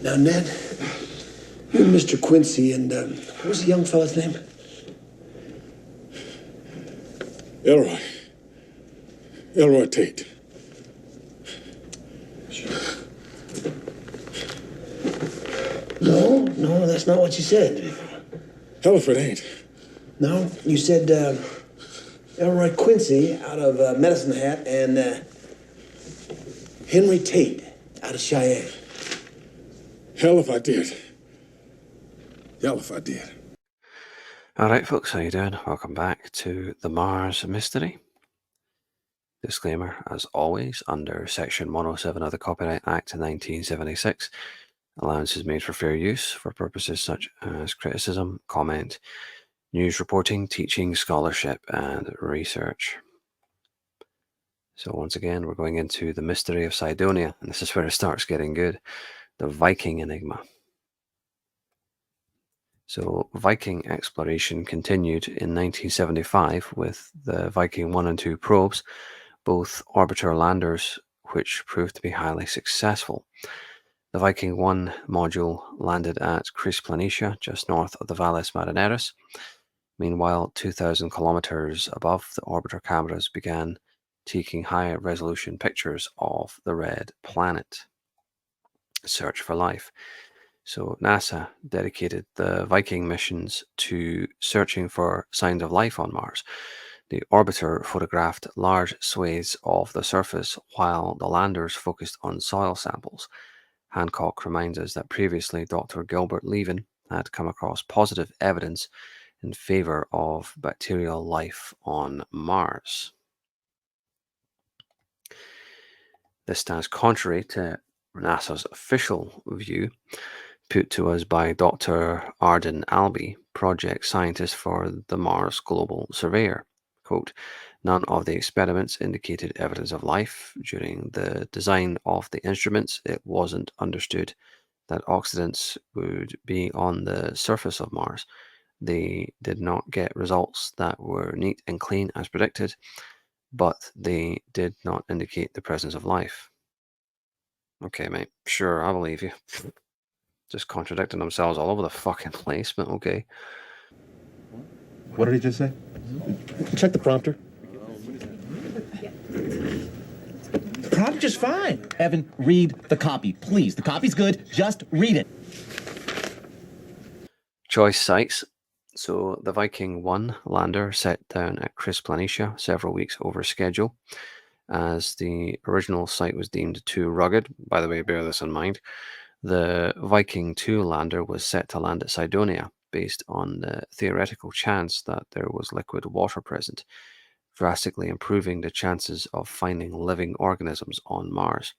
Now, Ned, you and Mr. Quincy and, what was the young fella's name? Elroy. Elroy Tate. Sure. No, that's not what you said. Hell if it ain't. No, you said, Elroy Quincy out of Medicine Hat and Henry Tate out of Cheyenne. Hell if I did. Hell if I did. Alright folks, how you doing? Welcome back to the Mars Mystery. Disclaimer, as always, under Section 107 of the Copyright Act of 1976, allowance is made for fair use for purposes such as criticism, comment, news reporting, teaching, scholarship, and research. So once again, we're going into the mystery of Cydonia, and this is where it starts getting good. The Viking Enigma. So Viking exploration continued in 1975 with the Viking 1 and 2 probes, both orbiter landers, which proved to be highly successful. The Viking 1 module landed at Chris Planitia, just north of the Valles Marineris. Meanwhile, 2,000 kilometers above, the orbiter cameras began taking higher resolution pictures of the red planet. Search for life. So NASA dedicated the Viking missions to searching for signs of life on Mars. The orbiter photographed large swathes of the surface while the landers focused on soil samples. Hancock reminds us that previously Dr. Gilbert Levin had come across positive evidence in favor of bacterial life on Mars. This stands contrary to NASA's official view, put to us by Dr. Arden Albee, project scientist for the Mars Global Surveyor. Quote, none of the experiments indicated evidence of life. During the design of the instruments, it wasn't understood that oxidants would be on the surface of Mars. They did not get results that were neat and clean as predicted, but they did not indicate the presence of life. Okay, mate, sure, I believe you. Just contradicting themselves all over the fucking place, but okay. What did he just say? Check the prompter. The prompter's just fine. Evan, read the copy, please. The copy's good. Just read it. Choice sites. So the Viking 1 lander set down at Chris Planitia several weeks over schedule, as the original site was deemed too rugged. By the way, bear this in mind. The Viking 2 lander was set to land at Cydonia, based on the theoretical chance that there was liquid water present, drastically improving the chances of finding living organisms on Mars.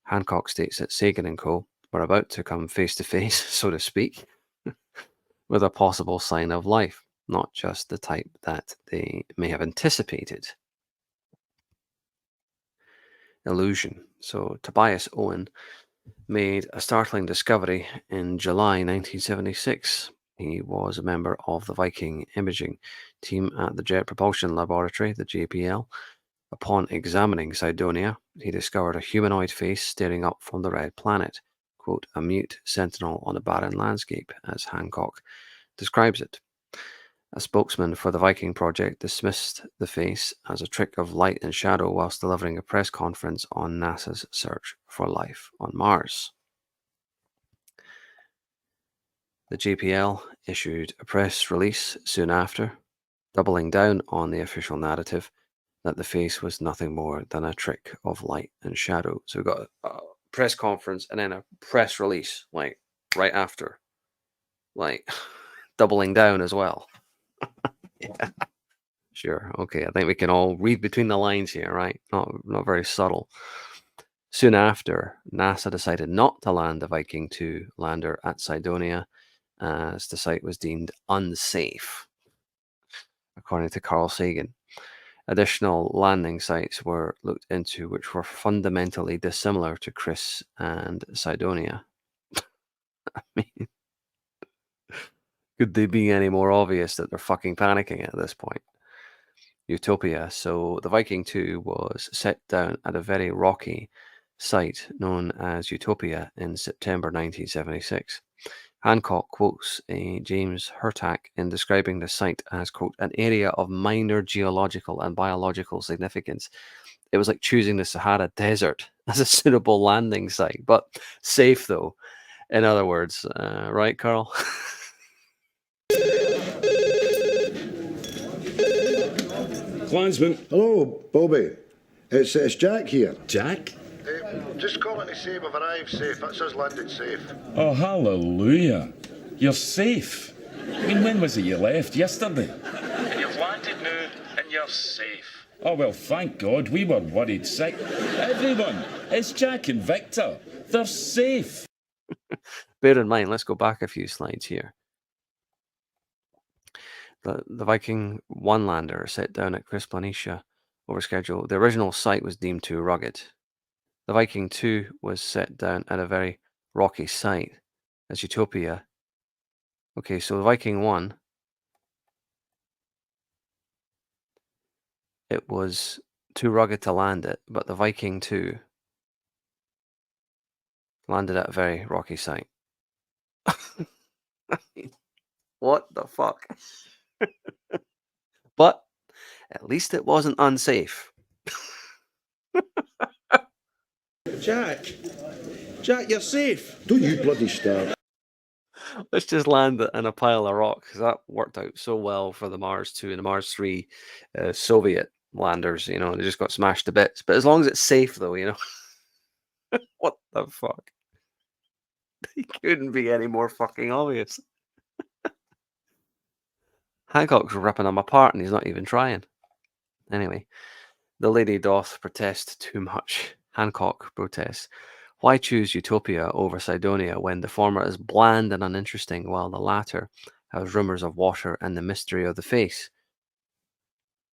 Hancock states that Sagan and co. were about to come face to face, so to speak, with a possible sign of life, not just the type that they may have anticipated. Illusion. So Tobias Owen made a startling discovery in July 1976. He was a member of the Viking imaging team at the Jet Propulsion Laboratory, the JPL. Upon examining Cydonia, he discovered a humanoid face staring up from the red planet, quote, a mute sentinel on a barren landscape, as Hancock describes it. A spokesman for the Viking project dismissed the face as a trick of light and shadow whilst delivering a press conference on NASA's search for life on Mars. The JPL issued a press release soon after, doubling down on the official narrative that the face was nothing more than a trick of light and shadow. So we got a press conference and then a press release, like right after, like doubling down as well. Yeah. Sure. Okay. I think we can all read between the lines here, right? Not very subtle. Soon after, NASA decided not to land the Viking 2 lander at Cydonia, as the site was deemed unsafe, according to Carl Sagan. Additional landing sites were looked into which were fundamentally dissimilar to Chris and Cydonia. I mean, could they be any more obvious that they're fucking panicking at this point? Utopia. So the Viking 2 was set down at a very rocky site known as Utopia in September 1976. Hancock quotes James Hurtak in describing the site as, quote, an area of minor geological and biological significance. It was like choosing the Sahara Desert as a suitable landing site, but safe though. In other words, right, Carl? Clansman. Hello, Bobby. It's Jack here. Jack? Just calling to say we've arrived safe. That's us landed safe. Oh, hallelujah. You're safe. I mean, when was it you left? Yesterday? And you've landed now, and you're safe. Oh, well, thank God. We were worried sick. Everyone, it's Jack and Victor. They're safe. Bear in mind, let's go back a few slides here. The Viking 1 lander set down at Chris Planitia over schedule. The original site was deemed too rugged. The Viking 2 was set down at a very rocky site as Utopia. Okay, so the Viking 1, it was too rugged to land it, but the Viking 2 landed at a very rocky site. What the fuck? But at least it wasn't unsafe. Jack, you're safe. Don't you bloody start. Let's just land it in a pile of rock, because that worked out so well for the Mars 2 and the Mars 3 Soviet landers. You know, they just got smashed to bits. But as long as it's safe, though, you know. What the fuck? It couldn't be any more fucking obvious. Hancock's ripping them apart, and he's not even trying. Anyway, the lady doth protest too much. Hancock protests. Why choose Utopia over Cydonia when the former is bland and uninteresting, while the latter has rumours of water and the mystery of the face?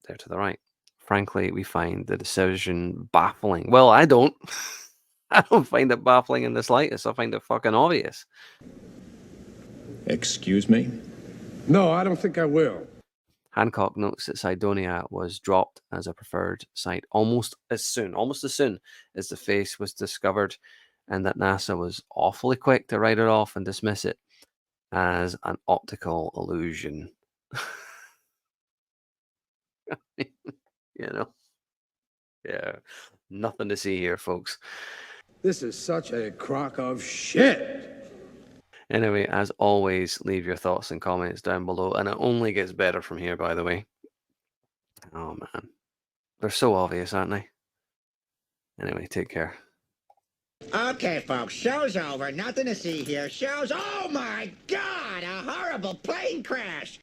There to the right. Frankly, we find the decision baffling. Well, I don't. I don't find it baffling in the slightest. I find it fucking obvious. Excuse me? No, I don't think I will. Hancock notes that Cydonia was dropped as a preferred site almost as soon as the face was discovered, and that NASA was awfully quick to write it off and dismiss it as an optical illusion. You know? Yeah, nothing to see here, folks. This is such a crock of shit. Anyway, as always, leave your thoughts and comments down below, and it only gets better from here, by the way. Oh, man. They're so obvious, aren't they? Anyway, take care. Okay, folks, show's over. Nothing to see here. Oh, my God! A horrible plane crash!